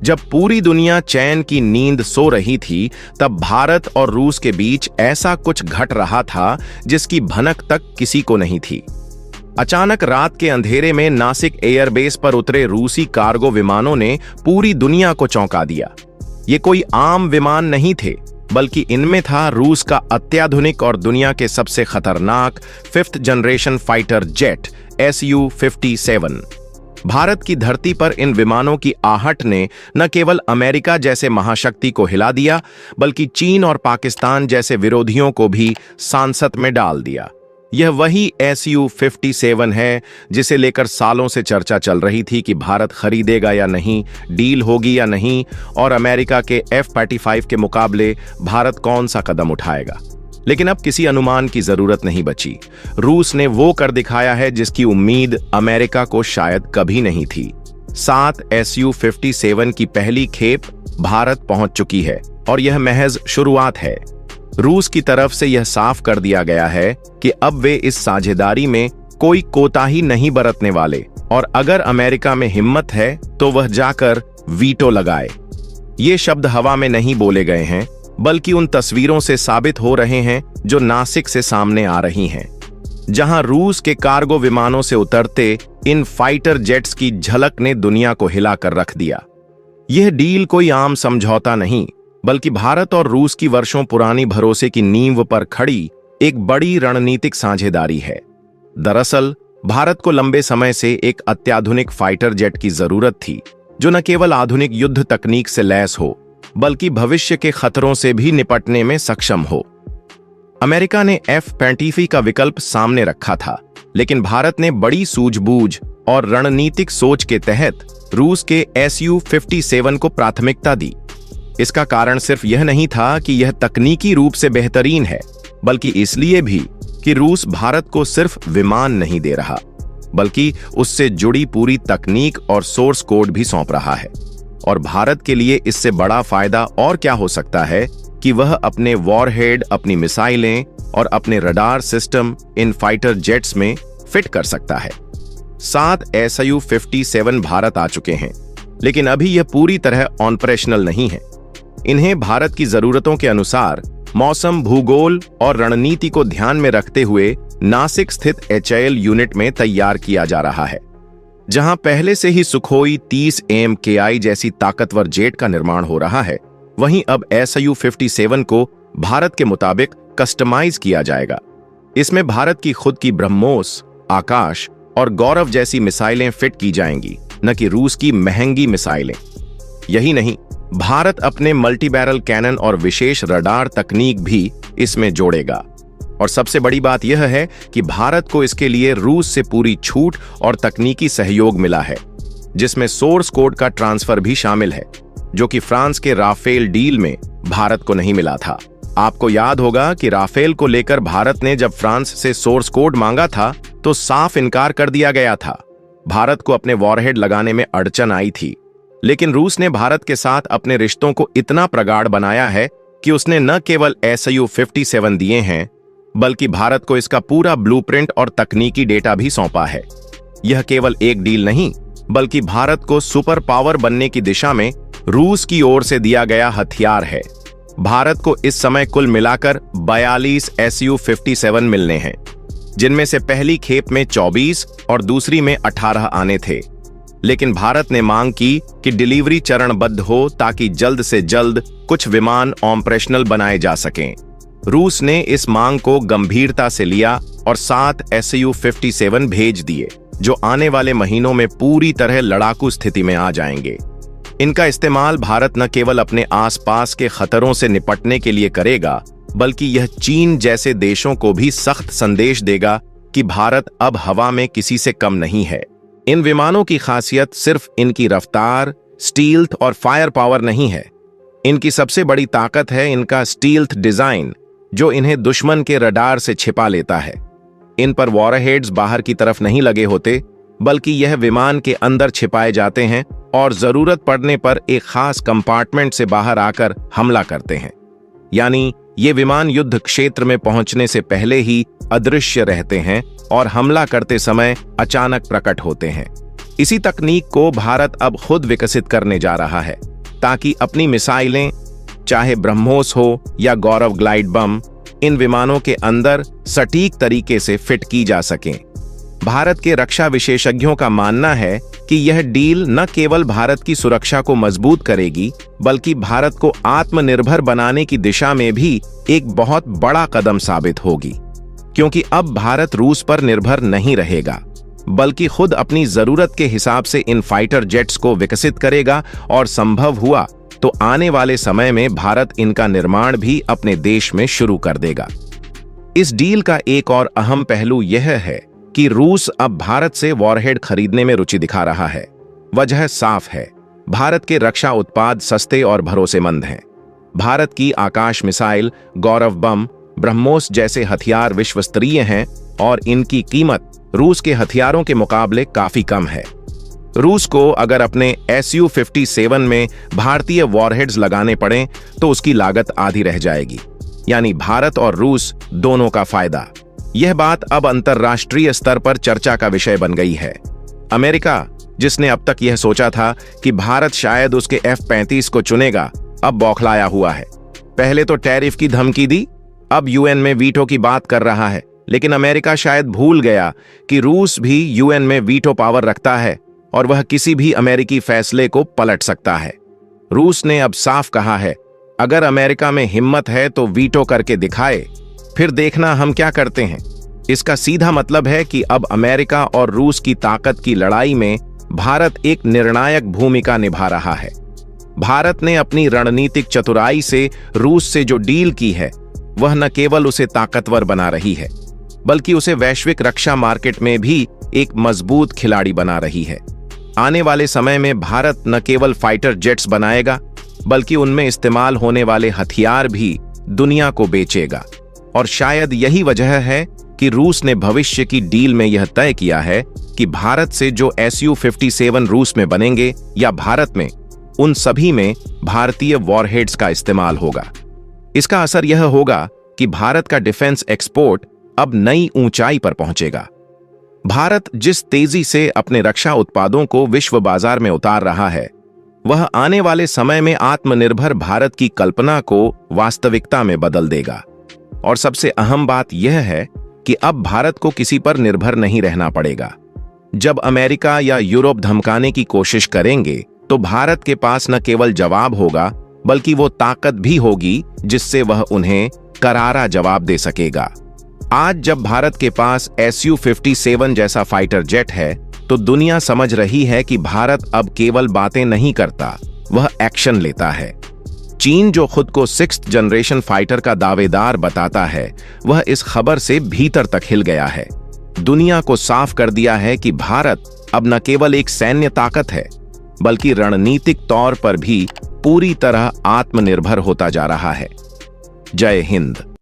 जब पूरी दुनिया चैन की नींद सो रही थी, तब भारत और रूस के बीच ऐसा कुछ घट रहा था जिसकी भनक तक किसी को नहीं थी। अचानक रात के अंधेरे में नासिक एयरबेस पर उतरे रूसी कार्गो विमानों ने पूरी दुनिया को चौंका दिया। ये कोई आम विमान नहीं थे, बल्कि इनमें था रूस का अत्याधुनिक और दुनिया के सबसे खतरनाक 5th generation fighter jet Su-57। Bharat की धरती पर इन विमानों की आहट ने न केवल अमेरिका जैसे महाशक्ति को हिला दिया, बल्कि चीन और पाकिस्तान जैसे विरोधियों को भी सांसत में डाल दिया। यह वही Su-57 है जिसे लेकर सालों से चर्चा चल रही थी कि भारत खरीदेगा या नहीं, डील होगी या नहीं, और अमेरिका के F-35 के मुकाबले भारत कौन सा कदम उठाएगा। लेकिन अब किसी अनुमान की जरूरत नहीं बची। रूस ने वो कर दिखाया है जिसकी उम्मीद अमेरिका को शायद कभी नहीं थी। 7 Su-57 की पहली खेप भारत पहुंच चुकी है और यह महज शुरुआत है। रूस की तरफ से यह साफ कर दिया गया है कि अब वे इस साझेदारी में कोई कोताही नहीं बरतने वाले, और अगर अमेरिका में हिम्मत है तो वह जाकर वीटो लगाए। ये शब्द हवा में नहीं बोले गए हैं, बल्कि उन तस्वीरों से साबित हो रहे हैं जो नासिक से सामने आ रही हैं, जहां रूस के कार्गो विमानों से उतरते इन फाइटर जेट्स की झलक ने दुनिया को हिलाकर रख दिया। यह डील कोई आम समझौता नहीं, बल्कि भारत और रूस की वर्षों पुरानी भरोसे की नींव पर खड़ी एक बड़ी रणनीतिक साझेदारी है। दरअसल भारत को लंबे समय से एक अत्याधुनिक फाइटर जेट की जरूरत थी, जो न केवल आधुनिक युद्ध तकनीक से लैस हो, बल्कि भविष्य के खतरों से भी निपटने में सक्षम हो। अमेरिका ने F-35 का विकल्प सामने रखा था, लेकिन भारत ने बड़ी सूझबूझ और रणनीतिक सोच के तहत रूस के Su-57 को प्राथमिकता दी। इसका कारण सिर्फ यह नहीं था कि यह तकनीकी रूप से बेहतरीन है, बल्कि इसलिए भी कि रूस भारत को सिर्फ विमान नहीं दे रहा, बल्कि उससे जुड़ी पूरी तकनीक और सोर्स कोड भी सौंप रहा है। और भारत के लिए इससे बड़ा फायदा और क्या हो सकता है कि वह अपने वॉरहेड, अपनी मिसाइलें और अपने radar system in fighter jets में फिट कर सकता है। 7 Su-57 भारत आ चुके हैं, लेकिन अभी यह पूरी तरह ऑपरेशनल नहीं है। इन्हें भारत की जरूरतों के अनुसार मौसम, भूगोल और रणनीति को ध्यान में रखते हुए नासिक स्थित HAL यूनिट में तैयार किया जा रहा है। जहां पहले से ही सुखोई 30 AMKI जैसी ताकतवर जेट का निर्माण हो रहा है, वहीं अब Su-57 को भारत के मुताबिक कस्टमाइज किया जाएगा। इसमें भारत की खुद की ब्रह्मोस, आकाश और गौरव जैसी मिसाइलें फिट की जाएंगी, न कि रूस की महंगी मिसाइलें। यही नहीं, भारत अपने मल्टी बैरल कैनन और विशेष रडार तकनीक भी इसमें जोड़ेगा। और सबसे बड़ी बात यह है कि भारत को इसके लिए रूस से पूरी छूट और तकनीकी सहयोग मिला है, जिसमें सोर्स कोड का ट्रांसफर भी शामिल है, जो कि फ्रांस के राफेल डील में भारत को नहीं मिला था। आपको याद होगा कि राफेल को लेकर भारत ने जब फ्रांस से सोर्स कोड मांगा था तो साफ इनकार कर दिया गया था। भारत को अपने वॉरहेड लगाने में अड़चन आई थी, लेकिन रूस ने भारत के साथ अपने रिश्तों को इतना प्रगाढ़ बनाया है कि उसने न केवल Su-57 दिए हैं, बल्कि भारत को इसका पूरा ब्लूप्रिंट और तकनीकी डेटा भी सौंपा है। यह केवल एक डील नहीं, बल्कि भारत को सुपर पावर बनने की दिशा में रूस की ओर से दिया गया हथियार है। भारत को इस समय कुल मिलाकर 42 Su-57 मिलने हैं, जिनमें से पहली खेप में 24 और दूसरी में 18 आने थे। लेकिन भारत ने मांग की कि डिलीवरी चरणबद्ध हो, ताकि जल्द से जल्द कुछ विमान ऑपरेशनल बनाए जा सकें। रूस ने इस मांग को गंभीरता से लिया और 7 Su-57 भेज दिए, जो आने वाले महीनों में पूरी तरह लड़ाकू स्थिति में आ जाएंगे। इनका इस्तेमाल भारत न केवल अपने आसपास के खतरों से निपटने के लिए करेगा, बल्कि यह चीन जैसे देशों को भी सख्त संदेश देगा कि भारत अब हवा में किसी से कम नहीं है। इन विमानों की खासियत सिर्फ इनकी रफ्तार, स्टील्थ और फायर पावर नहीं है। इनकी सबसे बड़ी ताकत है इनका स्टील्थ डिजाइन, जो इन्हें दुश्मन के रडार से छिपा लेता है। इन पर वॉरहेड्स बाहर की तरफ नहीं लगे होते, बल्कि यह विमान के अंदर छिपाए जाते हैं और जरूरत पड़ने पर एक खास कंपार्टमेंट से बाहर आकर हमला करते हैं। यानी ये विमान युद्ध क्षेत्र में पहुंचने से पहले ही अदृश्य रहते हैं और हमला करते समय अचानक प्रकट होते हैं। इसी तकनीक को भारत अब खुद विकसित करने जा रहा है ताकि अपनी मिसाइलें, चाहे ब्रह्मोस हो या गौरव ग्लाइड बम, इन विमानों के अंदर सटीक तरीके से फिट की जा सकें। भारत के रक्षा विशेषज्ञों का मानना है कि यह डील न केवल भारत की सुरक्षा को मजबूत करेगी, बल्कि भारत को आत्मनिर्भर बनाने की दिशा में भी एक बहुत बड़ा कदम साबित होगी, क्योंकि अब भारत रूस पर निर्भर नहीं रहेगा, बल्कि खुद अपनी जरूरत के हिसाब से इन फाइटर जेट्स को विकसित करेगा और संभव हुआ तो आने वाले समय में भारत इनका निर्माण भी अपने देश में शुरू कर देगा। इस डील का एक और अहम पहलू यह है कि रूस अब भारत से वॉरहेड खरीदने में रुचि दिखा रहा है। वजह साफ है, भारत के रक्षा उत्पाद सस्ते और भरोसेमंद हैं। भारत की आकाश मिसाइल, गौरव बम, ब्रह्मोस जैसे हथियार विश्वस्तरीय हैं और इनकी कीमत रूस के हथियारों के मुकाबले काफी कम है। रूस को अगर अपने Su-57 में भारतीय वॉरहेड्स लगाने पड़ें तो उसकी लागत आधी रह जाएगी, यानी भारत और रूस दोनों का फायदा। यह बात अब अंतर्राष्ट्रीय स्तर पर चर्चा का विषय बन गई है। अमेरिका, जिसने अब तक यह सोचा था कि भारत शायद उसके F-35 को चुनेगा, अब बौखलाया हुआ है। पहले तो टैरिफ की धमकी दी, अब यूएन में वीटो की बात कर रहा है। लेकिन अमेरिका शायद भूल गया कि रूस भी यूएन में वीटो पावर रखता है और वह किसी भी अमेरिकी फैसले को पलट सकता है। रूस ने अब साफ कहा है, अगर अमेरिका में हिम्मत है तो वीटो करके दिखाए, फिर देखना हम क्या करते हैं। इसका सीधा मतलब है कि अब अमेरिका और रूस की ताकत की लड़ाई में भारत एक निर्णायक भूमिका निभा रहा है। भारत ने अपनी रणनीतिक चतुराई से रूस से जो डील की है, वह न केवल उसे ताकतवर बना रही है, बल्कि उसे वैश्विक रक्षा मार्केट में भी एक मजबूत खिलाड़ी बना रही है। आने वाले समय में भारत न केवल फाइटर जेट्स बनाएगा, बल्कि उनमें इस्तेमाल होने वाले हथियार भी दुनिया को बेचेगा। और शायद यही वजह है कि रूस ने भविष्य की डील में यह तय किया है कि भारत से जो Su-57 रूस में बनेंगे या भारत में, उन सभी में भारतीय वॉरहेड्स का इस्तेमाल होगा। इसका असर यह होगा कि भारत का डिफेंस एक्सपोर्ट अब नई ऊंचाई पर पहुंचेगा। भारत जिस तेजी से अपने रक्षा उत्पादों को विश्व बाजार में उतार रहा है, वह आने वाले समय में आत्मनिर्भर भारत की कल्पना को वास्तविकता में बदल देगा। और सबसे अहम बात यह है कि अब भारत को किसी पर निर्भर नहीं रहना पड़ेगा। जब अमेरिका या यूरोप धमकाने की कोशिश करेंगे, तो भारत के पास न केवल जवाब होगा, बल्कि वो ताकत भी होगी जिससे वह उन्हें करारा जवाब दे सकेगा। आज जब भारत के पास Su-57 जैसा फाइटर जेट है, तो दुनिया समझ रही है कि भारत अब केवल बातें नहीं करता, वह एक्शन लेता है। चीन, जो खुद को 6th जनरेशन फाइटर का दावेदार बताता है, वह इस खबर से भीतर तक हिल गया है। दुनिया को साफ कर दिया है कि भारत अब न केवल एक सैन्य ताकत है, बल्कि रणनीतिक तौर पर भी पूरी तरह आत्मनिर्भर होता जा रहा है। जय हिंद।